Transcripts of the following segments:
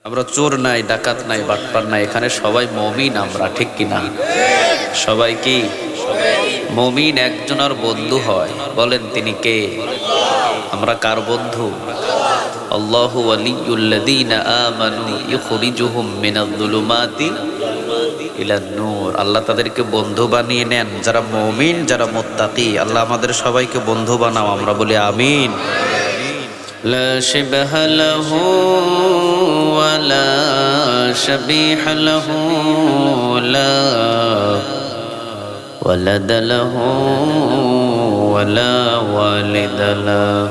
আমরা চোর নাই, ডাকাত নাই, বাটপার নাই, এখানে সবাই মুমিন। আমরা ঠিক কিনা? সবাই কি মুমিন? একজনের বন্ধু হয়, বলেন তিনি কে? আমরা কার বন্ধু? আল্লাহু ওয়ালিয়ুল্লাযীনা আমানু ইখরিজুহুম মিনাজ-যুলুমাতি ইলান নূর। আল্লাহ তাদেরকে বন্ধু বানিয়ে নেন যারা মুমিন, যারা মুত্তাকি। আল্লাহ আমাদের সবাইকে বন্ধু বানাও, আমরা বলি আমিন। لا شبه له ولا شبيح له لا ولد له ولا والد له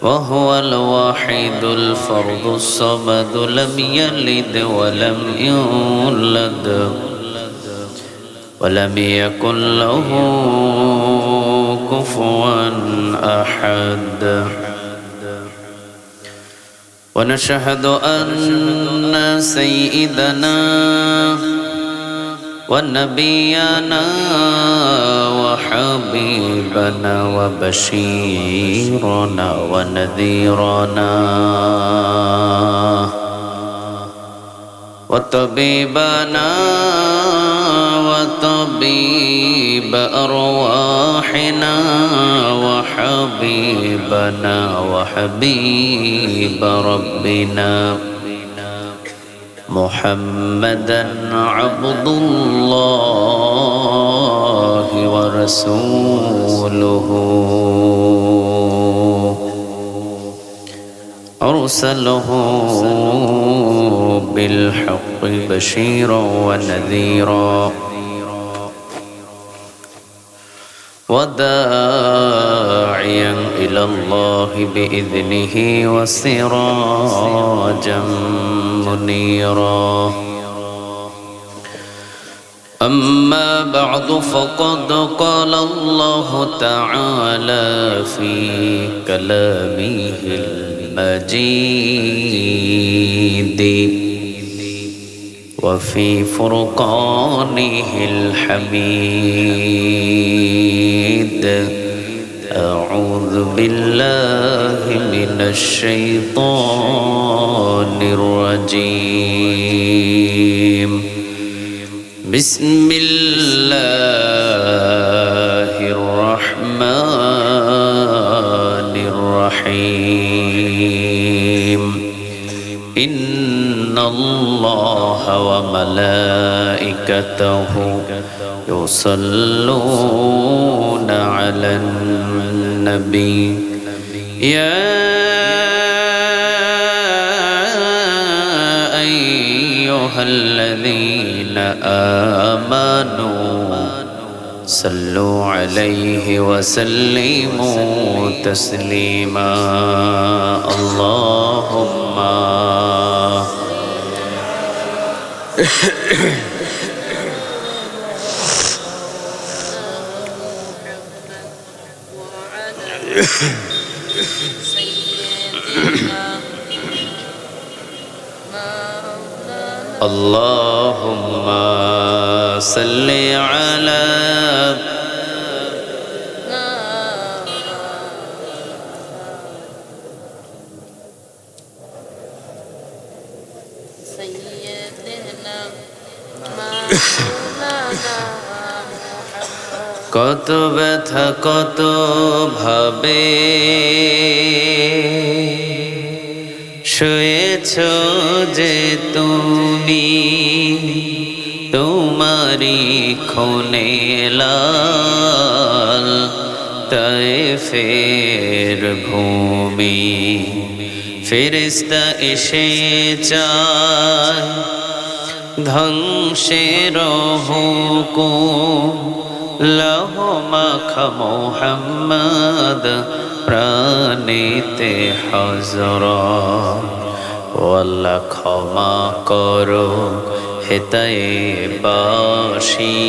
وهو الواحد الفرد الصمد لم يلد ولم يولد ولم يكن له كفوا أحد ونشهد أن سيدنا ونبينا وحبيبنا وبشيرنا ونذيرنا وطبيبنا وطبيب أرواحنا وحبيبنا وحبيب ربنا محمدا عبد الله ورسوله أرسله بالحق بشيرا ونذيرا وداعيا إلى الله بإذنه وسراجا منيرا أما بعد فقد قال الله تعالى في كلامه المجيد وفي فرقانه الحميد أعوذ بالله من الشيطان الرجيم بسم الله الرحمن الرحيم إن الله وملائكته يصلون على النبي يا أيها الذين آمنوا صلوا عليه وسلموا تسليما اللهم اللهم صل على কত ব্যথা কত ভাবে শুয়েছ যে তুমি তোমারি খুনে লাল তায়েফের ভূমি ফেরেশতা এসে চায় ধ্বংসের হুকুম লহো মাখা মুহাম্মদ প্রাণীতে হযরত ও আল্লাহ ক্ষমা করো হেতায়ে বাসি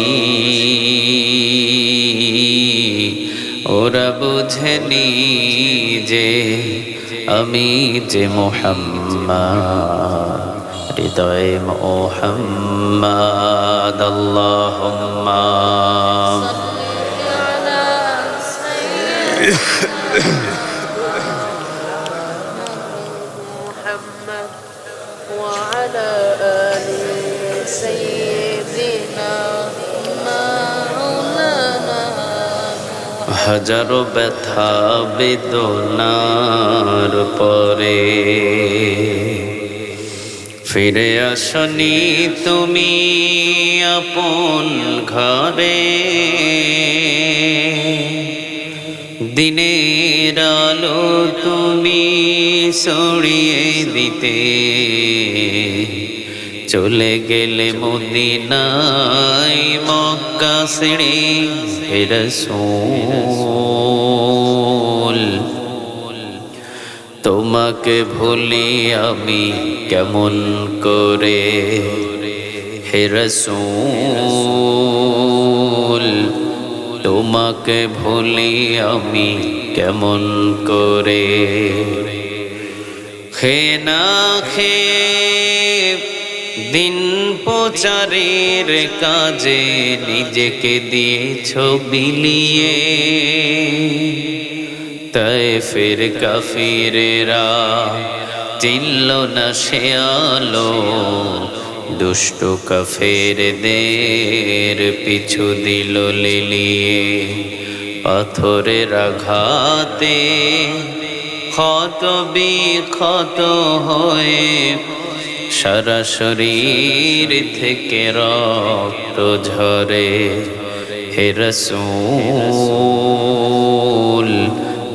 ওরা বুঝেনি যে আমি যে মুহাম্মদ হৃদয়ে মুহাম্মদ আল্লাহুম্মা وعلى آل سيدنا مولانا হাজারো ব্যথা বেদনার পরে ফিরে আসনি তুমি আপন ঘরে, দিনের আলো তুমি ছড়িয়ে দিতে চলে গেলে মদিনায় মক্কা ছেড়ে। হে রাসূল তোমাকে ভুলি আমি কেমন করে, হে রাসূল তোমাকে ভুলি আমি কেমন করে। খে না খে দিন প্রচারের কাজে নিজেকে দিয়েছ বিলিয়ে, তায়েফের কাফিরেরা চিনল না সে আলো, দুষ্ট কাফেরদের পিছু দিল লিলিয়ে। পাথরের আঘাতে ক্ষত বিক্ষত হয়ে সারা শরীর থেকে রক্ত ঝরে। হে রাসূল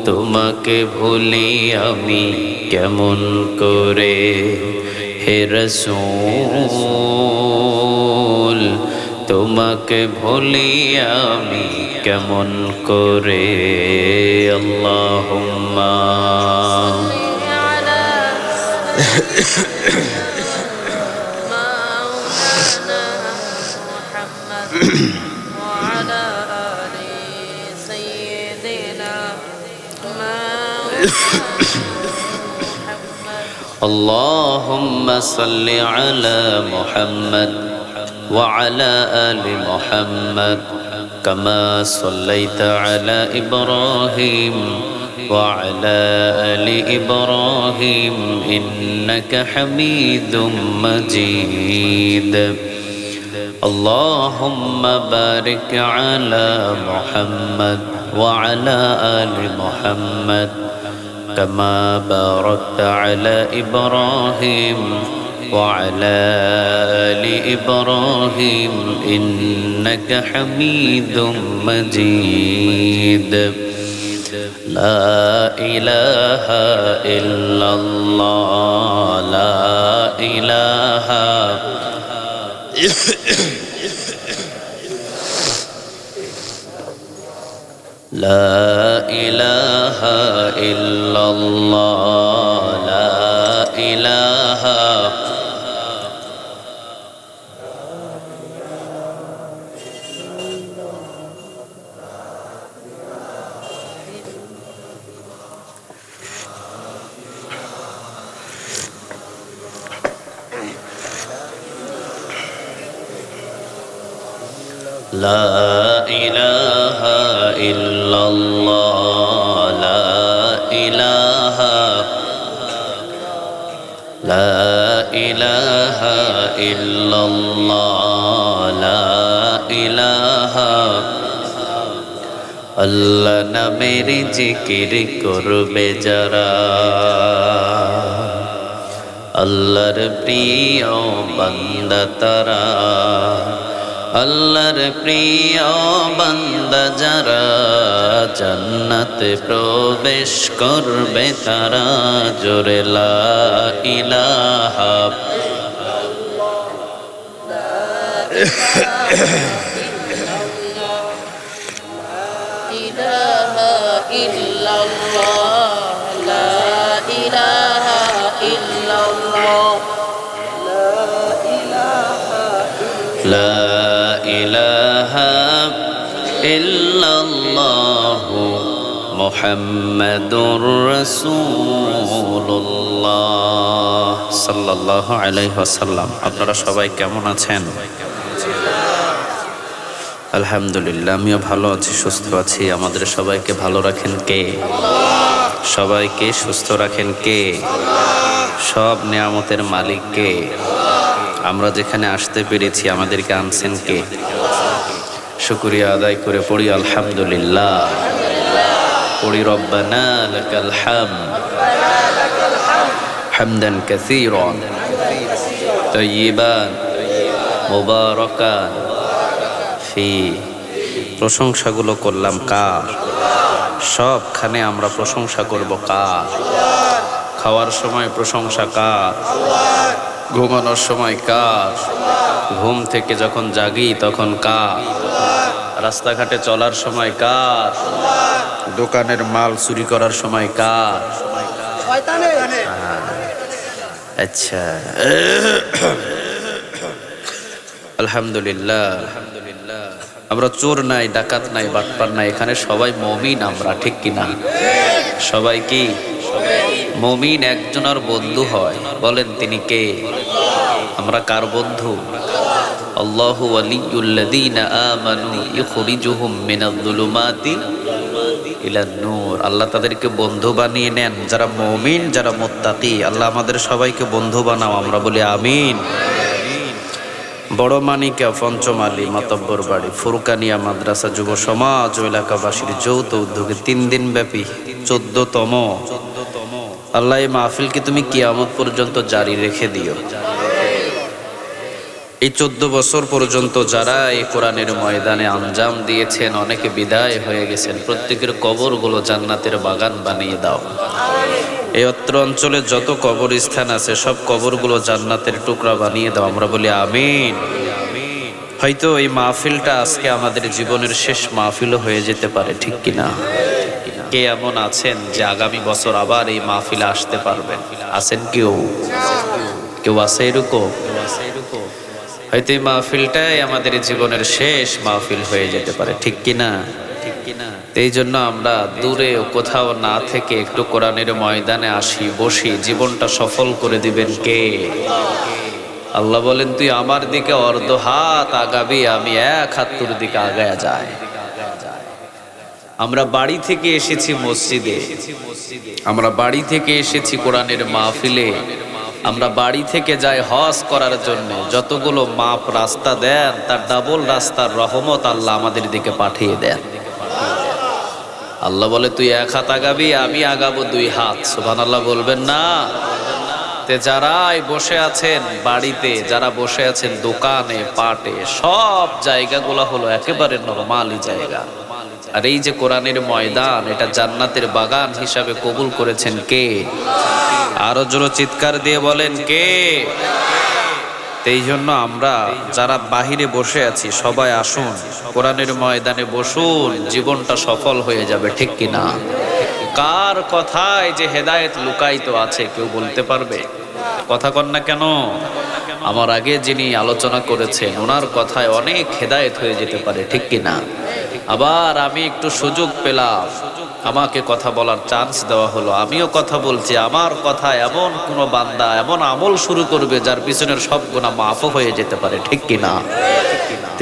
তোমাকে ভুলি আমি কেমন করে, হে রাসূল তোমাকে ভুলি আমি কেমন করে। আল্লাহুম্মা اللهم صل على محمد وعلى آل محمد كما صليت على إبراهيم وعلى آل إبراهيم إنك حميد مجيد. اللهم بارك على محمد وعلى آل محمد كما باركت على إبراهيم وعلى آل إبراهيم إنك حميد مجيد. لا إله إلا الله لا إله لا إله إلا الله لا إله لا إله إلا الله لا إله لا إله إلا الله لا إله আল্লাহ নামের জিকির করবে যারা, আল্লাহর প্রিয় বান্দা তারা, আল্লাহর প্রিয় বান্দা যারা, জান্নাতে প্রবেশ করবে তারা। জোরে লা ইলাহা লা ইলাহা ইল্লাল্লাহু মুহাম্মাদুর রাসূলুল্লাহ সাল্লাল্লাহু আলাইহি ওয়াসাল্লাম। আপনারা সবাই কেমন আছেন? আলহামদুলিল্লাহ, আমিও ভালো আছি, সুস্থ আছি। আমাদের সবাইকে ভালো রাখেন কে? সবাইকে সুস্থ রাখেন কে? সব নিয়ামতের মালিক কে? আমরা যেখানে আসতে পেরেছি আমাদেরকে আনছেন কে? শুকরিয়া আদায় করে পড়ি আলহামদুলিল্লাহ, পড়ি রব্বানা লাকাল হামদ হামদান কাসীরান তাইয়িবান মুবারাকান ফি। প্রশংসাগুলো করলাম কার? সবখানে আমরা প্রশংসা করব কার? খাওয়ার সময় প্রশংসা কার? ঘুমানোর সময় কার? ঘুম থেকে যখন জাগি তখন কার? রাস্তাঘাটে চলার সময় কার? দোকানের মাল চুরি করার সময় কার? আচ্ছা, আলহামদুলিল্লাহ। আমরা চোর নাই, ডাকাত নাই, বাটপার নাই, এখানে সবাই মুমিন আমরা, ঠিক কিনা? সবাই কি মুমিন? একজনের বন্ধু হয়, বলেন তিনি কে? আমরা কার বন্ধু? আল্লাহু ওয়ালিয়ুল্লাযীনা আমানু ইখরিজুহুম মিনায-যুলুমাতি ইলান নূর। আল্লাহ তাদেরকে বন্ধু বানিয়ে নেন যারা মুমিন, যারা মুত্তাকি। আল্লাহ আমাদের সবাইকে বন্ধু বানাও, আমরা বলি আমিন। বড় মানিকা পঞ্চমালী মাতব্বর বাড়ি ফুরকানিয়া মাদ্রাসা যুব সমাজ ও এলাকাবাসীর যৌথ উদ্যোগে 3 দিন ব্যাপী 14তম আল্লাহ এই মাহফিলকে তুমি কিয়ামত পর্যন্ত জারি রেখে দিও। এই 14 বছর পর্যন্ত যারা এই কোরআনের ময়দানে আঞ্জাম দিয়েছেন, অনেকে বিদায় হয়ে গেছেন, প্রত্যেকের কবরগুলো জান্নাতের বাগান বানিয়ে দাও। এই অত্র অঞ্চলে যত কবরস্থান আছে সব কবরগুলো জান্নাতের টুকরা বানিয়ে দাও, আমরা বলি আমিন। হয়তো এই মাহফিলটা আজকে আমাদের জীবনের শেষ মাহফিলও হয়ে যেতে পারে, ঠিক কিনা? কে এমন আছেন যে আগামী বছর আবার এই মাহফিলে আসতে পারবেন? আছেন কেউ? কেউ আছে এরকম? হয়তো এই মাহফিলটাই আমাদের জীবনের শেষ মাহফিল হয়ে যেতে পারে, ঠিক কিনা? এই জন্য আমরা দূরে কোথাও না থেকে একটু কোরআনের ময়দানে আসি, বসি। জীবনটা সফল করে দিবেন কে? আল্লাহ বলেন, তুই আমার দিকে অর্ধ হাত আগাবি, আমি 1 হাত তোর দিকে আগায়া যায়। আমরা বাড়ি থেকে এসেছি মসজিদে, আমরা বাড়ি থেকে এসেছি কোরআনের মাহফিলে, আমরা বাড়ি থেকে যাই হজ করার জন্য। যতগুলো মাপ রাস্তা দেন তার ডাবল রাস্তার রহমত আল্লাহ আমাদের দিকে পাঠিয়ে দেন। আল্লাহ বলে, তুই 1 হাত আগাবি, আমি আগাবো 2 হাত। সুবহানাল্লাহ বলবেন না? তে যারাই বসে আছেন বাড়িতে, যারা বসে আছেন দোকানে, পাটে, সব জায়গাগুলো হলো একেবারে নরমালি জায়গা। আর এই যে কোরআনের ময়দান, এটা জান্নাতের বাগান হিসাবে কবুল করেছেন কে? আরো জোরে চিৎকার দিয়ে বলেন কে? এই জন্য আমরা যারা বাহিরে বসে আছি সবাই আসুন, কোরআনের ময়দানে বসুন, জীবনটা সফল হয়ে যাবে, ঠিক কিনা? কার কথায় যে হেদায়েত লুকায়িত আছে কেউ বলতে পারবে? কথা কন না কেন? আমার আগে যিনি আলোচনা করেছেন ওনার কথায় অনেক হেদায়েত হয়ে যেতে পারে, ঠিক কিনা? আবার আমি একটু সুযোগ পেলাম, আমাকে কথা বলার চান্স দেওয়া হলো, আমিও কথা বলছি। আমার কথা এমন কোন বান্দা এমন আমল শুরু করবে যার পিছনের সব গুনাহ মাফ হয়ে যেতে পারে, ঠিক কিনা?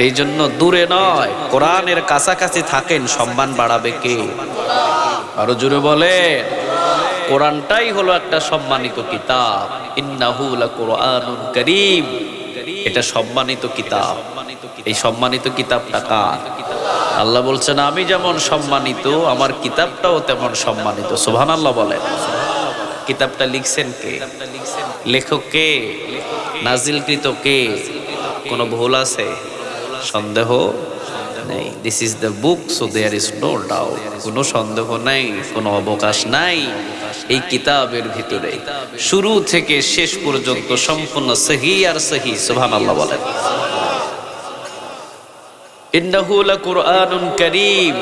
এই জন্য দূরে নয়, কোরআনের কাছাকাছি থাকেন, সম্মান বাড়াবে কে? আরো জোরে বলেন। কোরআনটাই হলো একটা সম্মানিত কিতাব। ইন্নাহু লাকুরআনুন কারীম, এটা সম্মানিত কিতাব। এই সম্মানিত কিতাবটা কার? আল্লাহ বলছেন, আমি যেমন সম্মানিত আমার কিতাবটাও তেমন সম্মানিত। সুবহানাল্লাহ বলেন। কিতাবটা লিখছেন কে? লেখক কে? নাজিলকৃত কে? কোনো ভুল আছে? সন্দেহ নেই। This is the book, so there is no doubt. কোনো সন্দেহ নাই, কোনো অবকাশ নাই। এই কিতাবের ভিতরে শুরু থেকে শেষ পর্যন্ত সম্পূর্ণ সহি আর সহি। সুবহানাল্লাহ বলেন। ইন্নাহু লাকুরআনুন কারীম,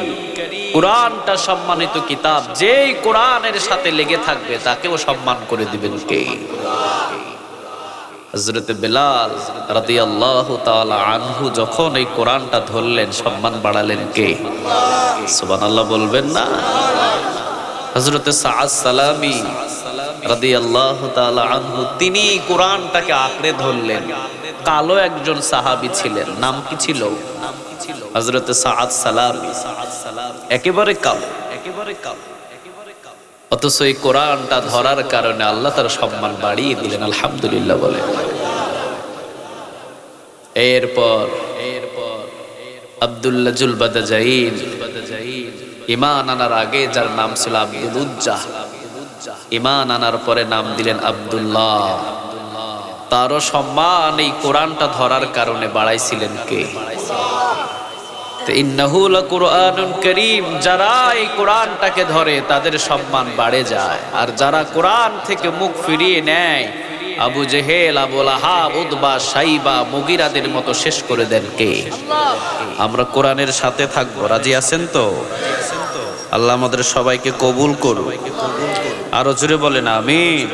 কোরআনটা সম্মানিত কিতাব। যেই কোরআনের সাথে লেগে থাকবে তাকেও সম্মান করে দিবেন কে? হযরত বেলাল রাদিয়াল্লাহু তাআলা আনহু যখন এই কোরআনটা ধরলেন, সম্মান বাড়ালেন কে? সুবহানাল্লাহ বলবেন না? হযরত সাআদ সালামি রাদিয়াল্লাহু তাআলা আনহু তিনি কোরআনটাকে আঁকড়ে ধরলেন। কালো একজন সাহাবী ছিলেন, নাম কি ছিল? হযরত সাআদ সালামি, একেবারে কালো। অথচ এই কোরআনটা ধরার কারণে আল্লাহ তার সম্মান বাড়িয়ে দিলেন। আলহামদুলিল্লাহ বলে। এরপর আব্দুল্লাহ জুলবাদাজাইন, ঈমান আনার আগে যার নাম ছিল আব্দুল উজ্জাহ, ঈমান আনার পরে নাম দিলেন আব্দুল্লাহ। তারও সম্মান এই কোরআনটা ধরার কারণে বাড়াইছিলেন কে? ইন্নাহু লাকুরআনুন কারীম। যারা এই কোরআনটাকে ধরে তাদের সম্মান বাড়ে যায়, আর যারা কোরআন থেকে মুখ ফিরিয়ে নেয় আবু জেহেল, আবু লাহাব, উতবা, সাইবা, মুগিরাদের মতো শেষ করে দেন কে? আমরা কোরআনের সাথে থাকবো, রাজি আছেন তো? আল্লাহ আমাদের সবাইকে কবুল করুন। আরো জোরে বলেন আমিন।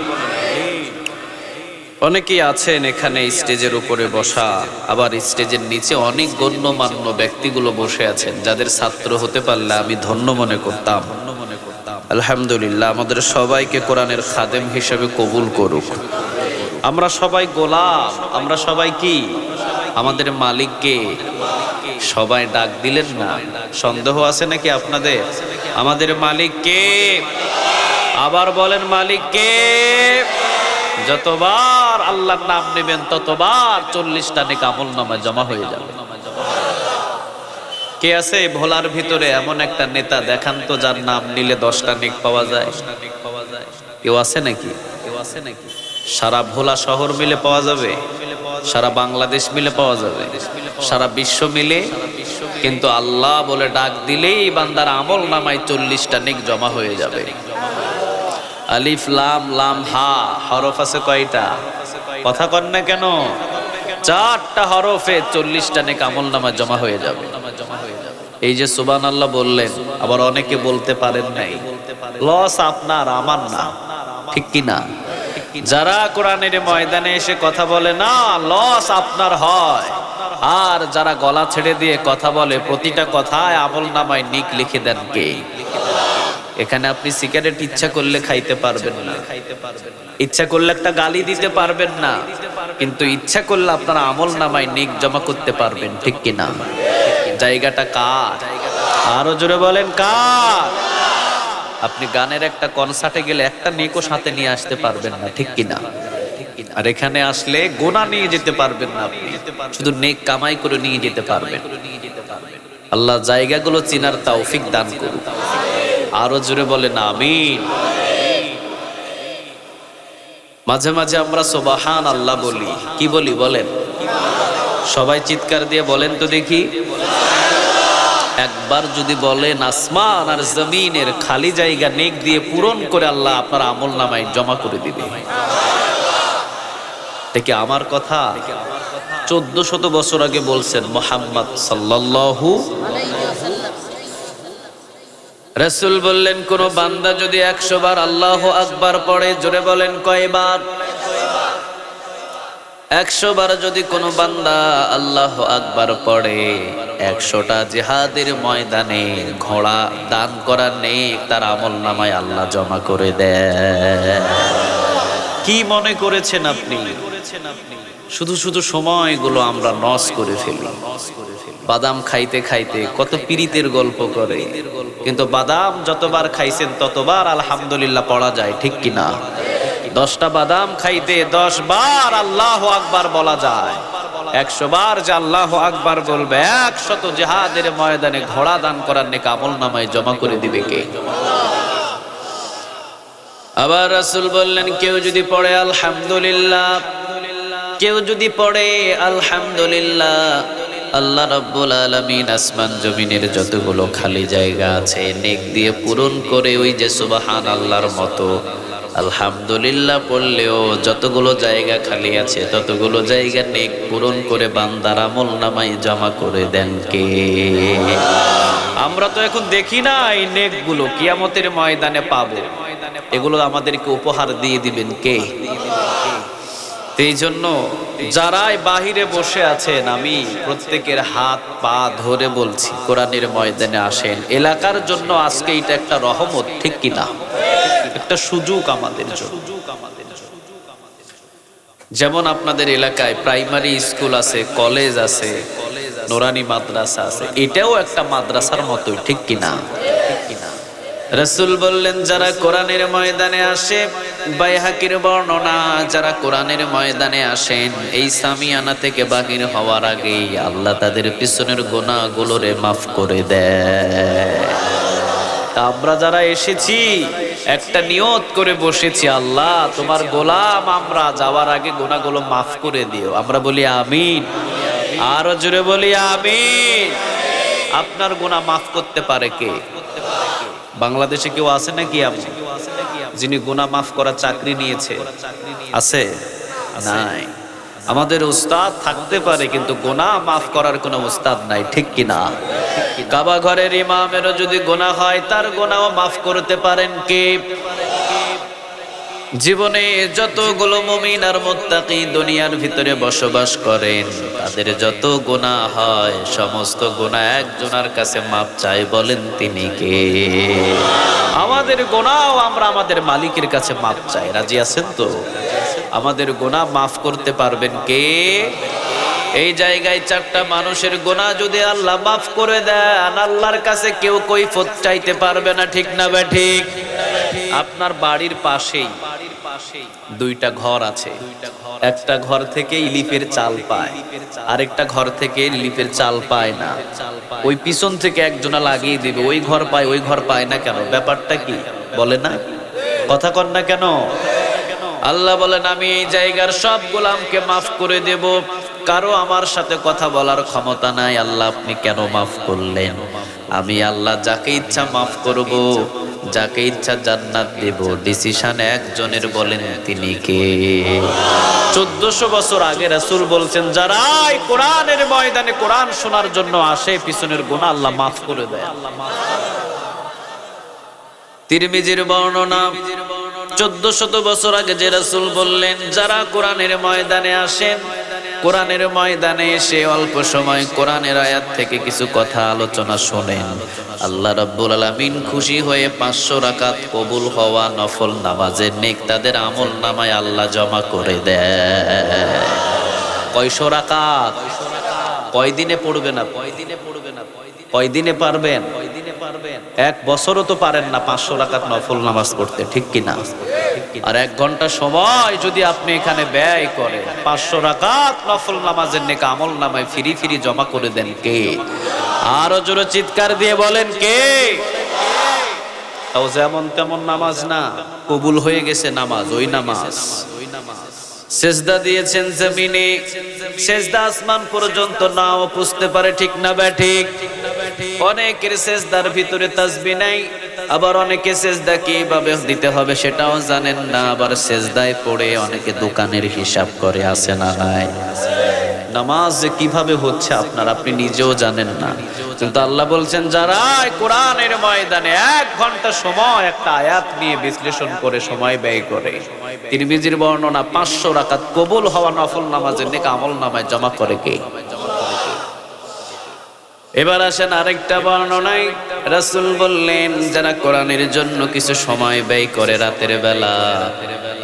অনেকেই আছেন এখানে স্টেজের উপরে বসা, আবার স্টেজের নিচে অনেক গণ্যমান্য ব্যক্তিগুলো বসে আছেন, যাদের ছাত্র হতে পারলে আমি ধন্য মনে করতাম। আলহামদুলিল্লাহ, আমাদের সবাইকে কোরআনের খাদেম হিসেবে কবুল করুক। আমরা সবাই গোলাম, আমরা সবাই কি? আমাদের মালিককে সবাই ডাক দিলেন না? সন্দেহ আছে নাকি আপনাদের? আমাদের মালিককে আবার বলেন, মালিককে। যতবার আল্লাহর নাম নেবেন ততবার 40টা নেক আমলনামায় জমা হয়ে যাবে। কে আছে ভোলার ভিতরে এমন একটা নেতা দেখান তো যার নাম নিলে 10টা নেক পাওয়া যায়? কেউ আছে নাকি? সারা ভোলা শহর মিলে পাওয়া যাবে? সারা বাংলাদেশ মিলে পাওয়া যাবে? সারা বিশ্ব মিলে? কিন্তু আল্লাহ বলে ডাক দিলেই বান্দার আমল নামায় 40টা নেক জমা হয়ে যাবে। আলিফ লাম লাম হা হরফ আছে কয়টা? কথা কন না কেন? 4টা হরফে 40টা নেক আমল নামায় জমা হয়ে যাবে। এই যে সুবহানাল্লাহ বললেন, আবার অনেকে বলতে পারেন নাই, লস আপনার আমার না, ঠিক কি না? যারা কোরআনের ময়দানে এসে কথা বলে না, লস আপনার হয়। আর যারা গলা ছেড়ে দিয়ে কথা বলে, প্রতিটা কথায় আমল নামায় নিক লিখে দেন কে? এখানে আপনি সিগারেট ইচ্ছা করলে খাইতে পারবেন না, ইচ্ছা করলে একটা গালি দিতে পারবেন না, কিন্তু ইচ্ছা করলে আপনার আমল নামায় নিক জমা করতে পারবেন, ঠিক কি না? জায়গাটা কার? আরো জোরে বলেন কার? আপনি গানের একটা কনসার্টে গেলে একটা নেকও সাথে নিয়ে আসতে পারবেন না, ঠিক কি না? আর এখানে আসলে গুনাহ নিয়ে যেতে পারবেন না, আপনি শুধু নেক কামাই করে নিয়ে যেতে পারবেন। আল্লাহ জায়গাগুলো চিনার তৌফিক দান করুন। আরো জোরে বলেন আমিন। মাঝে মাঝে আমরা সুবহান আল্লাহ বলি, কি বলি বলেন? সবাই চিৎকার দিয়ে বলেন তো দেখি। একবার যদি বলেন, আসমান আর জমিনের খালি জায়গা নেক দিয়ে পূরণ করে আল্লাহ আপনার আমল নামায় জমা করে দিবে। দেখি আমার কথা 1400 বছর আগে বলছেন মুহাম্মদ সাল্লাল্লাহু আলাইহি ওয়াসাল্লাম। রাসূল বললেন, কোন বান্দা যদি 100 বার আল্লাহু আকবার পড়ে, জোরে বলেন কয়বার? 100 বার যদি কোনো বান্দা আল্লাহু আকবার পড়ে, 100টা জিহাদের ময়দানে ঘোড়া দান করার নেক তার আমল নামায় আল্লাহ জমা করে দেয়। কি মনে করেছেন আপনি? শুধু শুধু সময়গুলো আমরা নষ্ট করে ফেলি। বাদাম খাইতে খাইতে কত পীরিতের গল্প করে, কিন্তু বাদাম যতবার খাইছেন ততবার আলহামদুলিল্লাহ পড়া যায়, ঠিক কিনা? 10টা বাদাম খাইতে 10 বার আল্লাহু আকবার বলা যায়। 100 বার যে আল্লাহু আকবার বলবে, 100 জিহাদের ময়দানে ঘোড়া দান করার নেক আমল নামায় জমা করে দিবে কে? আবার রাসূল বললেন, কেউ যদি পড়ে আলহামদুলিল্লাহ, কেউ যদি পড়ে আলহামদুলিল্লাহ, আল্লাহ রাব্বুল আলামিন আসমান জমিনের যতগুলো খালি জায়গা আছে নেক দিয়ে পূরণ করে, ওই যে সুবহানাল্লাহর মতো আলহামদুলিল্লাহ পড়লেও যতগুলো জায়গা খালি আছে ততগুলো জায়গা নেক পূরণ করে বান্দার আমল নামায় জমা করে দেন কে? আমরা তো এখন দেখি না এই নেকগুলো, কিয়ামতের ময়দানে পাবো। এগুলো আমাদেরকে উপহার দিয়ে দিবেন কে? এই জন্য যারাই বাহিরে বসে আছেন, আমি প্রত্যেকের হাত পা ধরে বলছি, কোরআনের ময়দানে আসেন। এলাকার জন্য আজকে এটা একটা রহমত, ঠিক কিনা? একটা সুযোগ আমাদের জন্য। যেমন আপনাদের এলাকায় প্রাইমারি স্কুল আছে, কলেজ আছে, নুরানি মাদ্রাসা আছে, এটাও একটা মাদ্রাসার মতোই, ঠিক কিনা? রাসূল বললেন যারা কোরআনের ময়দানে আসে, বাইহাকির বর্ণনা, যারা কোরআনের ময়দানে আসেন এই সামিয়ানা থেকে বাহির হওয়ার আগেই আল্লাহ তাদের পিছনের গুনাহগুলোরে মাফ করে দেয়। তা আমরা যারা এসেছি একটা নিয়ত করে বসেছি, আল্লাহ তোমার গোলাম আমরা, যাওয়ার আগে গুনাহগুলো মাফ করে দিও। আমরা বলি আমিন, আরো জোরে বলি আমিন। আপনার গুনাহ মাফ করতে পারে কে? বাংলাদেশে কেউ আছে নাকি আপনি যিনি গুনাহ মাফ করার চাকরি নিয়েছে? আছে? নাই। আমাদের উস্তাদ থাকতে পারে কিন্তু গুনাহ মাফ করার কোনো উস্তাদ নাই, ঠিক কিনা? কাবা ঘরের ইমামেরও যদি গুনাহ হয় তার গুনাহও মাফ করতে পারেন কে? জীবনে যতগুলো মুমিন আর মুত্তাকি দুনিয়ার ভিতরে বসবাস করেন তাদের যত গুনাহ হয় সমস্ত গুনাহ একজনের কাছে মাপ চাই, বলেন তিনি কে? আমাদের গুনাহ আমরা আমাদের মালিকের কাছে মাপ চাই, রাজি আছেন তো? আমাদের গুনাহ মাফ করতে পারবেন কে? এই জায়গায় চারটা মানুষের গুনাহ যদি আল্লাহ মাফ করে দেন আল্লাহর কাছে কেউ কৈফিয়ত চাইতে পারবে না, ঠিক না বে ঠিক? আপনার বাড়ির পাশেই দুইটা ঘর আছে, একটা ঘর থেকে ইলিফের চাল পায়, আরেকটা ঘর থেকে ইলিফের চাল পায় না। ওই পিছন থেকে একজনা লাগিয়ে দিবে, ওই ঘর পায় ওই ঘর পায় না কেন? ব্যাপারটা কি বলে না? কথা কন না কেন? আল্লাহ বলেন আমি এই জায়গার সব গোলামকে মাফ করে দেব, কারো আমার সাথে কথা বলার ক্ষমতা নাই। আল্লাহ আপনি কেন মাফ করলেন? আমি আল্লাহ যাকে ইচ্ছা মাফ করব, যাকে ইচ্ছা জান্নাত দেব, ডিসিশন একজনের, বলেন তিনি কে? 1400 বছর আগে রাসূল বলছেন যারা এই কোরআনের ময়দানে কোরআন শোনার জন্য আসে পিছনের গুনাহ আল্লাহ মাফ করে দেয়। তিরমিজির বর্ণনা 1400 বছর আগে যে রাসূল বললেন যারা কোরআনের ময়দানে আসেন, কোরআনের ময়দানে এসে অল্প সময় কোরআনের আয়াত থেকে কিছু কথা আলোচনা শোনেন, আল্লাহ রাব্বুল আলামিন খুশি হয়ে 500 রাকাত কবুল হওয়া নফল নামাজের নেক তাদের আমল নামায় আল্লাহ জমা করে দেয়। কয়শো রাকাত? কয়দিনে পড়বেন? কয়দিনে পারবেন? এক বছরও তো পারেন না 500 রাকাত নফল নামাজ পড়তে, ঠিক কিনা? আর 1 ঘন্টা সময় যদি আপনি এখানে ব্যয় করেন 500 রাকাত নফল নামাজের নেক আমল নামায় ফিরি ফিরি জমা করে দেন কে? আরো জোরে চিৎকার দিয়ে বলেন কে? তাও যেমন তেমন নামাজ না, কবুল হয়ে গেছে নামাজ, ওই নামাজ। সেজদা দিয়েছেন জমিনে, সেজদা আসমান পর্যন্ত নাও পুছতে পারে, ঠিক না বে ঠিক? অনেকের সেজদার ভিতরে তাসবিহ নাই, আবার অনেকে সেজদা কিভাবে দিতে হবে সেটাও জানেন না, আবার সেজদায় পড়ে অনেকে দোকানের হিসাব করে, আছে না নাই? নামাজ যে কিভাবে হচ্ছে আপনি নিজেও জানেন না, কিন্তু আল্লাহ বলছেন যারা কোরআনের ময়দানে 1 ঘন্টা সময় একটা আয়াত নিয়ে বিশ্লেষণ করে সময় ব্যয় করে, তিরমিজির বর্ণনা 500 রাকাত কবুল হওয়া নফল নামাজের নেক আমল নামায় জমা করে কে? এবার আসেন আরেকটা বর্ণনায় রাসূল বললেন যারা কোরআনের জন্য কিছু সময় ব্যয় করে রাতের বেলা,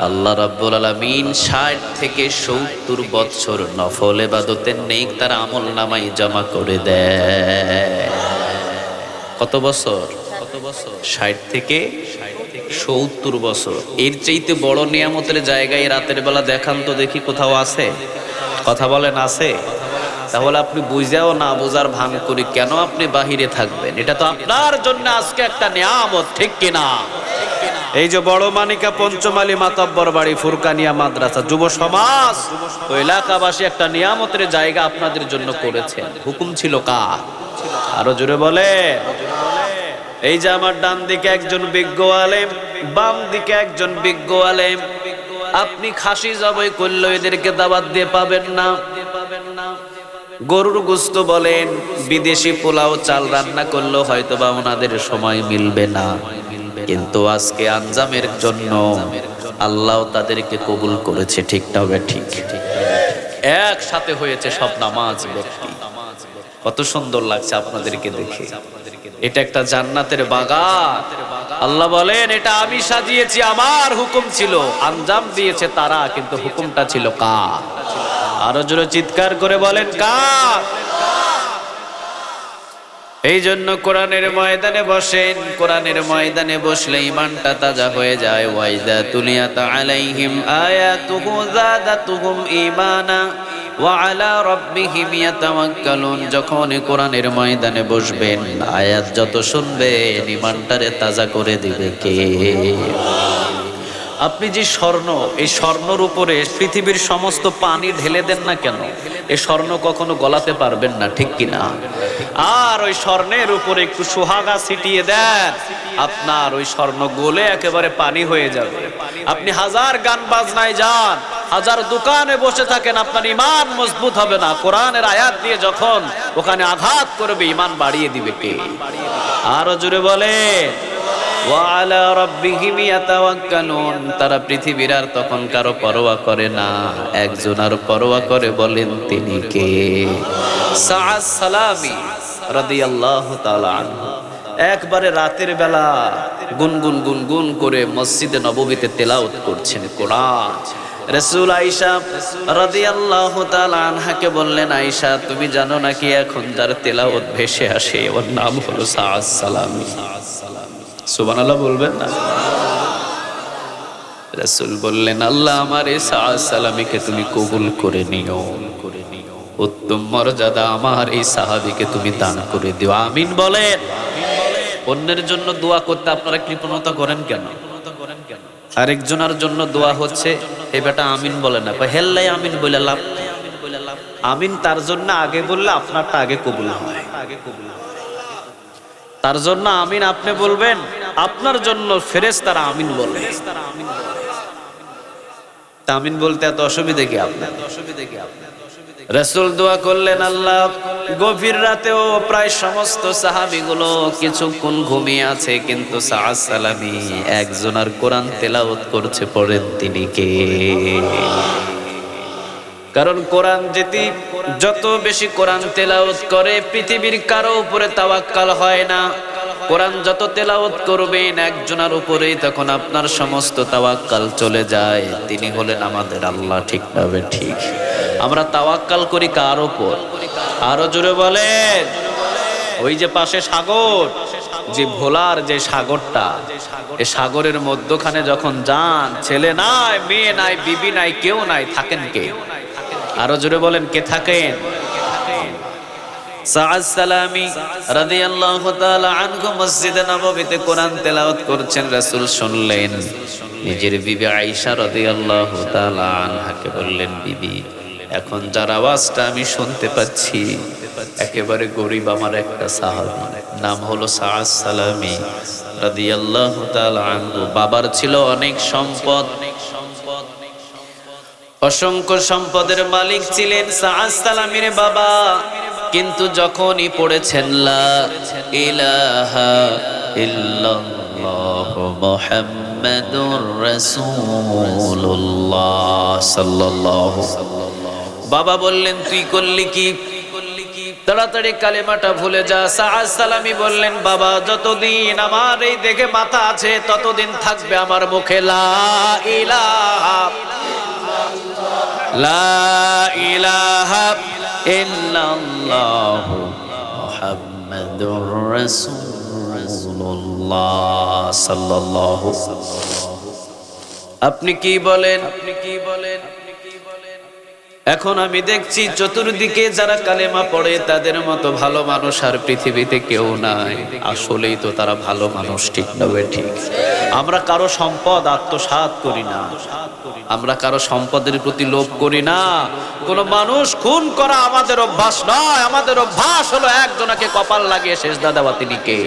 আল্লাহ রাব্বুল আলামিন 60 থেকে 70 বছর নফল ইবাদতের নেক তার আমল নামায় জমা করে দেয়। কত বছর? 60 থেকে 70 বছর। এর চাইতে বড় নিয়ামতের জায়গায় রাতের বেলা দেখান তো দেখি, কোথাও আছে? কথা বলেন, আছে? তাহলে আপনি বুঝাও না বোঝার ভান করি কেন আপনি বাহিরে থাকবেন? এটা তো আপনার জন্য আজকে একটা নিয়ামত, ঠিক কিনা? এই যে বড় মানিকা পঞ্চমালী মাতব্বর বাড়ি ফুরকানিয়া মাদ্রাসা যুব সমাজ ও এলাকাবাসী একটা নিয়ামতের জায়গা আপনাদের জন্য করেছেন, হুকুম ছিল কার? আরো জোরে বলে। এই যে আমার ডান দিকে একজন বিজ্ঞ আলেম, বাম দিকে একজন বিজ্ঞ আলেম, আপনি খাসি জবাই করলে এদেরকে দাওয়াত দিয়ে পাবেন না। গরুর গোশত বলেন, বিদেশি পোলাও চাল রান্না করলেও হয়তো বা ওনাদের সময় মিলবে না, কিন্তু আজকে আঞ্জামের জন্য আল্লাহ তাদেরকে কবুল করেছে, ঠিক না বে ঠিক? একসাথে হয়েছে সব নামাজ ব্যক্তি, কত সুন্দর লাগছে আপনাদেরকে দেখে। এটা একটা জান্নাতের বাগান। আল্লাহ বলেন এটা আমি সাজিয়েছি, আমার হুকুম ছিল, আঞ্জাম দিয়েছে তারা, কিন্তু হুকুমটা ছিল কার? আরো জোরে চিৎকার করে বলেন কার? এই জন্য কোরআনের ময়দানে বসেন, কোরআনের ময়দানে বসলে ঈমানটা তাজা হয়ে যায়। ওয়াইদা তুলিয়াত আলাইহিম আয়াতুহু যাদাতুহুম ঈমানা ওয়া আলা রাব্বিহিম ইয়াতাওয়াক্কালুন। যখন কোরআনের ময়দানে বসবেন, আয়াত যত শুনবেন ঈমানটারে তাজা করে দিবে কে? আপনি যে স্বর্ণ, এই স্বর্ণর উপরে পৃথিবীর সমস্ত পানি ঢেলে দেন না কেন, এই স্বর্ণ কখনো গলাতে পারবেন না, ঠিক কিনা? আর ওই স্বর্ণের উপরে একটু সোহাগা ছিটিয়ে দেন, আপনার ওই স্বর্ণ গলে একেবারে পানি হয়ে যাবে। আপনি হাজার গান বাজনায় যান, হাজার দোকানে বসে থাকেন, আপনার ঈমান মজবুত হবে না। কোরআনের আয়াত দিয়ে যখন ওখানে আঘাত করবে, ঈমান বাড়িয়ে দিবে কে? আরো জোরে বলে ওয়ালা রাব্বিহিম ইয়াতাওয়াক্কালুন। তারা পৃথিবীর আর তখন কারো পরোয়া করে না, একজন আর পরোয়া করে, বলেন তিনি কে? সাআদ সালামি রাদিয়াল্লাহু তাআলা আনহু একবারে রাতের বেলা গুনগুন গুনগুন করে মসজিদে নববীতে তেলাওয়াত করছেন কোরআন। রাসূল আয়েশা রাদিয়াল্লাহু তাআলা আনহাকে বললেন, আয়েশা তুমি জানো নাকি এখন যার তেলাওয়াত ভেসে আসে ওর নাম হলো সাআদ সালামি। সুবহানাল্লাহ বলবেন না? রাসূল বললেন, আল্লাহ আমার এই সাআদ সালামীকে তুমি কবুল করে নিও, উত্তম মর্যাদা আমার এই সাহাবীকে তুমি দান করে দিও। আমিন বলেন। অন্যের জন্য দোয়া করতে আপনারা কৃপণতা করেন কেন? আরেকজনের জন্য দোয়া হচ্ছে, এই বেটা আমিন বলে না, হেল্লাই আমিন বলে লাভ। আমিন তার জন্য আগে বললে আপনারটা আগে কবুল হয়। তার জন্য আমিন আপনি বলবেন, আপনার জন্য ফেরেশতারা আমিন বলে। আমিন বলতে এত অসুবিধা কি আপনার? রাসূল দোয়া করলেন, আল্লাহ গভীর রাতেও প্রায় সমস্ত সাহাবীগুলো কিছুক্ষণ ঘুমিয়ে আছে, কিন্তু সাআদ সালামী একজনের কোরআন তেলাওয়াত করছে, পড়েন তিনি কে? কারণ কোরআন যত বেশি কোরআন তেলাওয়াত করে, পৃথিবীর কারো উপরে তাওয়াক্কাল হয় না। কোরআন যত তেলাওয়াত করবেন একজনের উপরেই, তখন আপনার সমস্ত তাওয়াক্কাল চলে যায়। তিনি হলেন আমাদের আল্লাহ, ঠিক না? ঠিক। আমরা তাওয়াক্কাল করি কার উপর? আরো জোরে বলেন। ওই যে পাশে সাগর, যে ভোলার যে সাগরটা, এই সাগরের মধ্যখানে যখন যান, ছেলে নাই, মেয়ে নাই, বিবি নাই, কেউ নাই, থাকেন কে? আরো জোরে বলেন, কে থাকেন? সাআদ সালামী রাদিয়াল্লাহু তাআলা আনহু মসজিদে নববীতে কোরআন তেলাওয়াত করছেন। রাসূল শুনলেন, নিজের বিবি আয়েশা রাদিয়াল্লাহু তাআলা আনহাকে বললেন, বিবি এখন যার আওয়াজটা আমি শুনতে পাচ্ছি, একেবারে গরীব আমার একটা সাহাবী, নাম হলো সাআদ সালামী রাদিয়াল্লাহু তাআলা আনহু। বাবার ছিল অনেক সম্পদ, অসংখ্য সম্পদের মালিক ছিলেন সাআদ সালামীর বাবা। কিন্তু যখনই পড়েছেন লা ইলাহা ইল্লাল্লাহ মুহাম্মাদুর রাসূলুল্লাহ সাল্লাল্লাহু, বাবা বললেন, তুই করলি কি? তাড়াতাড়ি কালেমাটা ভুলে যা। সাআদ সালামী বললেন, বাবা যতদিন আমার এই দেখে মাথা আছে, ততদিন থাকবে আমার মুখে লা ইলাহা লা ইলাহা ইল্লাল্লাহু মুহাম্মাদুর রাসূলুল্লাহ সাল্লাল্লাহু। আপনি কি বলেন? এখন আমি দেখছি চতুর্দিকে যারা কালেমা পড়ে, তাদের মতো ভালো মানুষ আর পৃথিবীতে কেউ নাই। আসলেই তো তারা ভালো মানুষ, ঠিক না? ঠিক। আমরা কারো সম্পদ আত্মসাৎ করি না, আমরা কারো সম্পদের প্রতি লোভ করি না। কোন মানুষ খুন করা আমাদের অভ্যাস নয়। আমাদের অভ্যাস হলো একজনকে কপাল লাগিয়ে সেজদা দেওয়া। তিনি কে?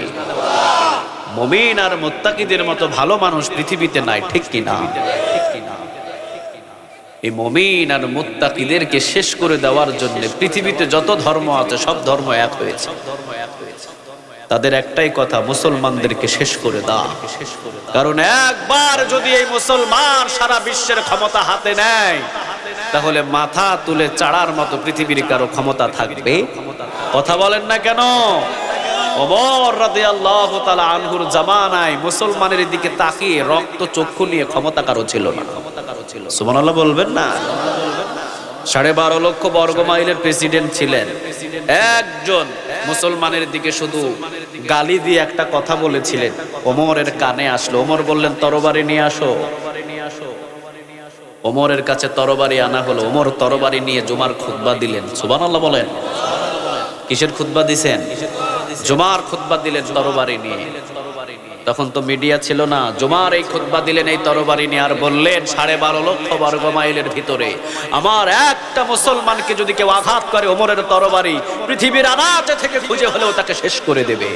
মুমিন আর মুত্তাকিদের মতো ভালো মানুষ পৃথিবীতে নাই, ঠিক কি না? এই মুমিন আর মুত্তাকিদেরকে শেষ করে দেওয়ার জন্য পৃথিবীতে যত ধর্ম আছে সব ধর্ম এক হয়েছে। তাদের একটাই কথা, মুসলমানদেরকে শেষ করে দাও। কারণ একবার যদি এই মুসলমান সারা বিশ্বের ক্ষমতা হাতে নেয়, তাহলে মাথা তুলে চাড়ার মতো পৃথিবীর কারো ক্ষমতা থাকবে? কথা বলেন না কেন? ওমর রাদিয়াল্লাহু তাআলা আনহুর জামানায় মুসলমানের দিকে তাকিয়ে রক্ত চক্ষু নিয়ে ক্ষমতা কারো ছিল না। সুবহানাল্লাহ বলবেন না? 12.5 লক্ষ বর্গ মাইলের প্রেসিডেন্ট ছিলেন। একজন মুসলমানের দিকে শুধু গালি দিয়ে একটা কথা বলেছিলেন, ওমরের কানে আসলো। ওমর বললেন তরবারি নিয়ে আসো। ওমরের কাছে তরবারি আনা হলো। ওমর তরবারি নিয়ে জুমার খুতবা দিলেন। সুবহানাল্লাহ বলেন। কিসের খুতবা দিছেন? জুমার খুতবা দিলেন তরবারি নিয়ে। তখন তো মিডিয়া ছিল না। জুমার এই খুতবা দিলেন এই তরবারি নিয়ে, আর বললেন 12.5 লক্ষ বর্গ মাইলের ভিতরে আমার একটা মুসলমানকে যদি কেউ আঘাত করে, ওমরের তরবারি পৃথিবীর আনাচে থেকে খুঁজে হলেও তাকে শেষ করে দেবে।